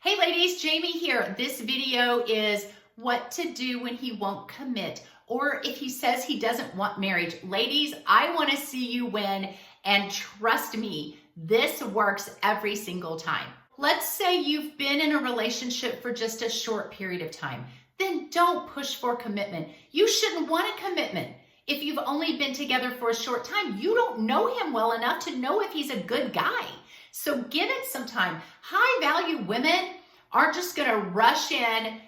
Hey ladies, Jamie here. This video is what to do when he won't commit or if he says he doesn't want marriage. Ladies, I want to see you win, and trust me, this works every single time. Let's say you've been in a relationship for just a short period of time. Then don't push for commitment. You shouldn't want a commitment. If you've only been together for a short time, you don't know him well enough to know if he's a good guy. So give it some time. High value women aren't just going to rush in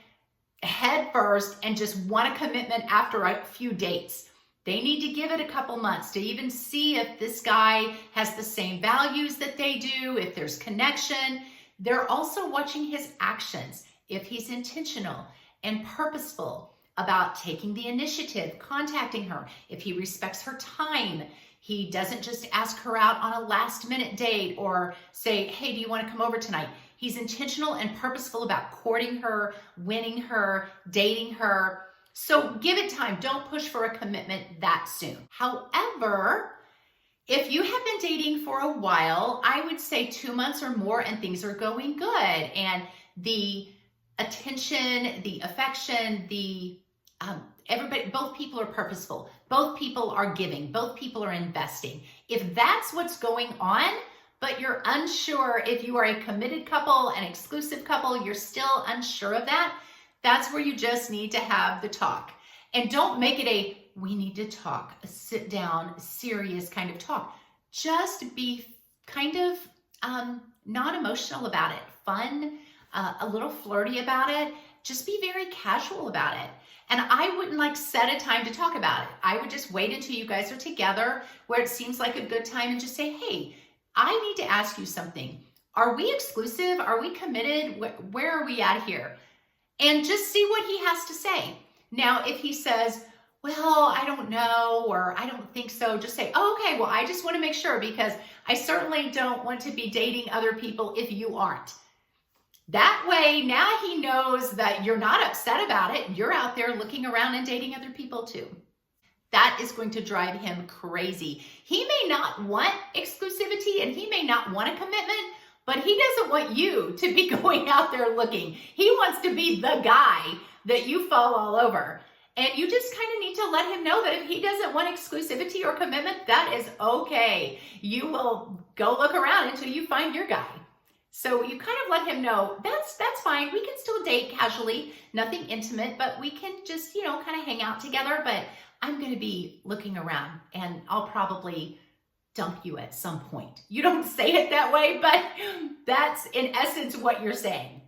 head first and just want a commitment after a few dates. They need to give it a couple months to even see if this guy has the same values that they do, if there's connection. They're also watching his actions, if he's intentional and purposeful about taking the initiative, contacting her, if he respects her time. He doesn't just ask her out on a last minute date or say, hey, do you want to come over tonight? He's intentional and purposeful about courting her, winning her, dating her. So give it time. Don't push for a commitment that soon. However, if you have been dating for a while, I would say 2 months or more and things are going good. And the attention, the affection, everybody, both people are purposeful. Both people are giving. Both people are investing. If that's what's going on, but you're unsure if you are a committed couple, an exclusive couple, you're still unsure of that, that's where you just need to have the talk. And don't make it a, we need to talk, a sit down, serious kind of talk. Just be kind of non-emotional about it, fun, a little flirty about it. Just be very casual about it. And I wouldn't set a time to talk about it. I would just wait until you guys are together where it seems like a good time and just say, hey, I need to ask you something. Are we exclusive? Are we committed? Where are we at here? And just see what he has to say. Now, if he says, well, I don't know, or I don't think so, just say, oh, okay, well, I just want to make sure because I certainly don't want to be dating other people if you aren't. That way, now he knows that you're not upset about it. You're out there looking around and dating other people too. That is going to drive him crazy. He may not want exclusivity and he may not want a commitment, but he doesn't want you to be going out there looking. He wants to be the guy that you fall all over. And you just kind of need to let him know that if he doesn't want exclusivity or commitment, that is okay. You will go look around until you find your guy. So you kind of let him know, that's fine. We can still date casually, nothing intimate, but we can just, kind of hang out together. But I'm going to be looking around and I'll probably dump you at some point. You don't say it that way, but that's in essence what you're saying.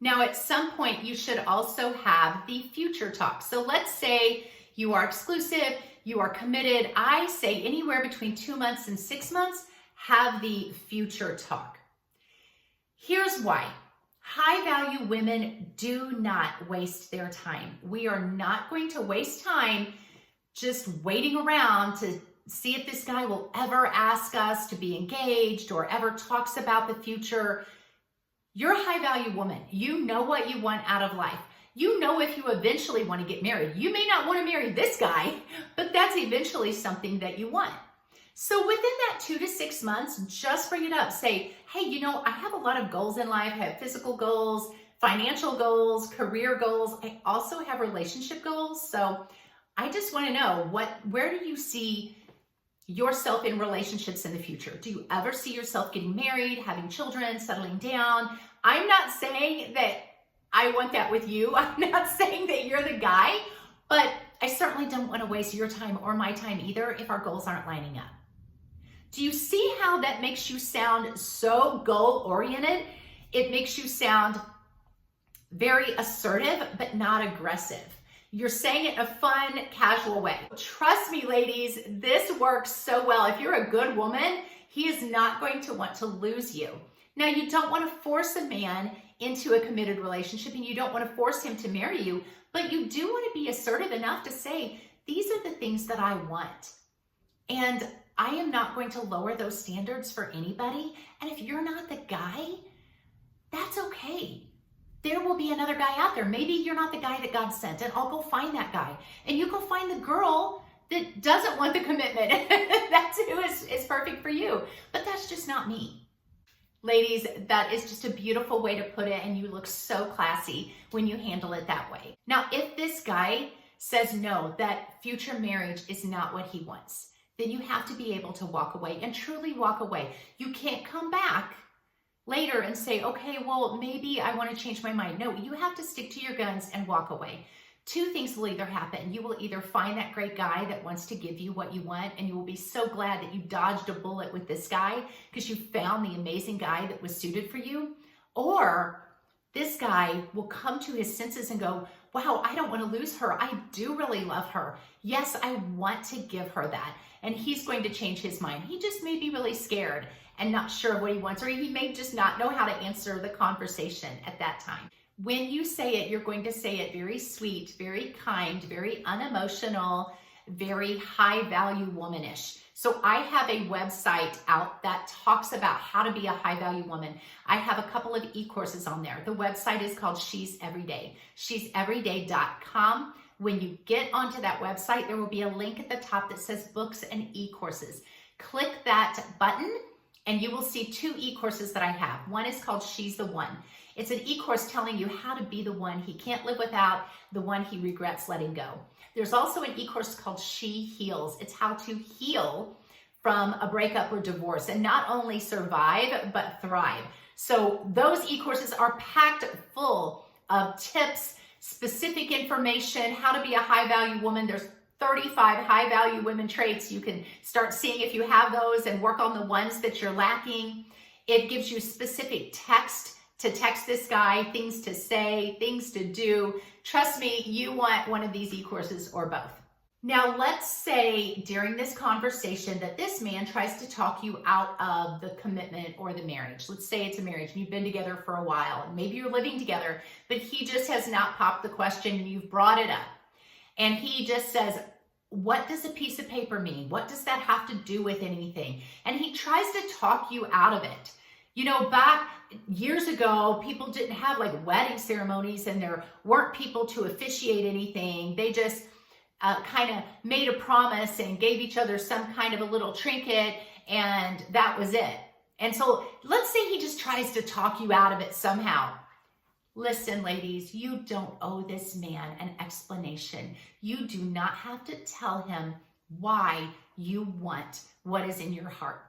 Now, at some point, you should also have the future talk. So let's say you are exclusive, you are committed. I say anywhere between 2 months and 6 months, have the future talk. Here's why. High value women do not waste their time. We are not going to waste time just waiting around to see if this guy will ever ask us to be engaged or ever talks about the future. You're a high value woman. You know what you want out of life. You know if you eventually want to get married. You may not want to marry this guy, but that's eventually something that you want. So within that 2 to 6 months, just bring it up. Say, hey, I have a lot of goals in life. I have physical goals, financial goals, career goals. I also have relationship goals. So I just want to know, where do you see yourself in relationships in the future? Do you ever see yourself getting married, having children, settling down? I'm not saying that I want that with you. I'm not saying that you're the guy, but I certainly don't want to waste your time or my time either if our goals aren't lining up. Do you see how that makes you sound so goal-oriented? It makes you sound very assertive, but not aggressive. You're saying it in a fun, casual way. Trust me, ladies, this works so well. If you're a good woman, he is not going to want to lose you. Now, you don't want to force a man into a committed relationship and you don't want to force him to marry you, but you do want to be assertive enough to say, these are the things that I want. And I am not going to lower those standards for anybody. And if you're not the guy, that's okay. There will be another guy out there. Maybe you're not the guy that God sent, and I'll go find that guy. And you go find the girl that doesn't want the commitment. That's who is perfect for you. But that's just not me. Ladies, that is just a beautiful way to put it, and you look so classy when you handle it that way. Now, if this guy says no, that future marriage is not what he wants, then you have to be able to walk away and truly walk away. You can't come back later and say, okay, well, maybe I want to change my mind. No, you have to stick to your guns and walk away. Two things will either happen. You will either find that great guy that wants to give you what you want, and you will be so glad that you dodged a bullet with this guy because you found the amazing guy that was suited for you. Or this guy will come to his senses and go, wow, I don't want to lose her. I do really love her. Yes, I want to give her that. And he's going to change his mind. He just may be really scared and not sure what he wants, or he may just not know how to answer the conversation at that time. When you say it, you're going to say it very sweet, very kind, very unemotional, very high value womanish. So I have a website out that talks about how to be a high value woman. I have a couple of e-courses on there. The website is called She's Everyday, she'severyday.com. When you get onto that website, there will be a link at the top that says books and e-courses. Click that button and you will see two e-courses that I have. One is called She's the One. It's an e-course telling you how to be the one he can't live without, the one he regrets letting go. There's also an e-course called She Heals. It's how to heal from a breakup or divorce and not only survive, but thrive. So those e-courses are packed full of tips, specific information, how to be a high value woman. There's 35 high value women traits. You can start seeing if you have those and work on the ones that you're lacking. It gives you specific text to text this guy, things to say, things to do. Trust me, you want one of these e-courses or both. Now, let's say during this conversation that this man tries to talk you out of the commitment or the marriage. Let's say it's a marriage and you've been together for a while and maybe you're living together, but he just has not popped the question and you've brought it up. And he just says, what does a piece of paper mean? What does that have to do with anything? And he tries to talk you out of it. You know, back years ago, people didn't have like wedding ceremonies and there weren't people to officiate anything. They just kind of made a promise and gave each other some kind of a little trinket and that was it. And so let's say he just tries to talk you out of it somehow. Listen, ladies, you don't owe this man an explanation. You do not have to tell him why you want what is in your heart.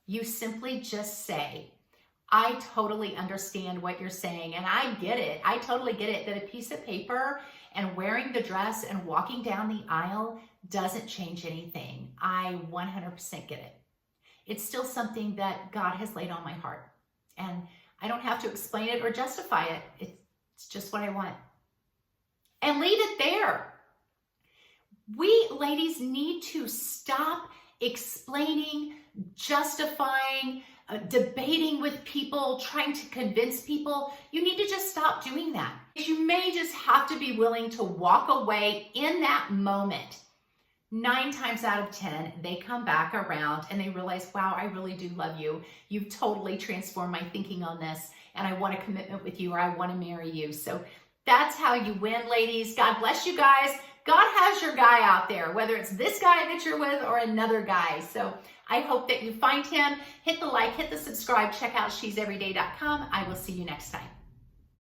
You simply just say, I totally understand what you're saying, and I get it. I totally get it that a piece of paper and wearing the dress and walking down the aisle doesn't change anything. I 100% get it. It's still something that God has laid on my heart, and I don't have to explain it or justify it. It's just what I want. And leave it there. We ladies need to stop explaining, justifying, debating with people, trying to convince people. You need to just stop doing that. You may just have to be willing to walk away in that moment. 9 times out of 10, they come back around and they realize, wow, I really do love you. You've totally transformed my thinking on this, and I want a commitment with you, or I want to marry you. So that's how you win, ladies. God bless you guys. God has your guy out there, whether it's this guy that you're with or another guy. So I hope that you find him. Hit the like, hit the subscribe, check out she'severyday.com. I will see you next time.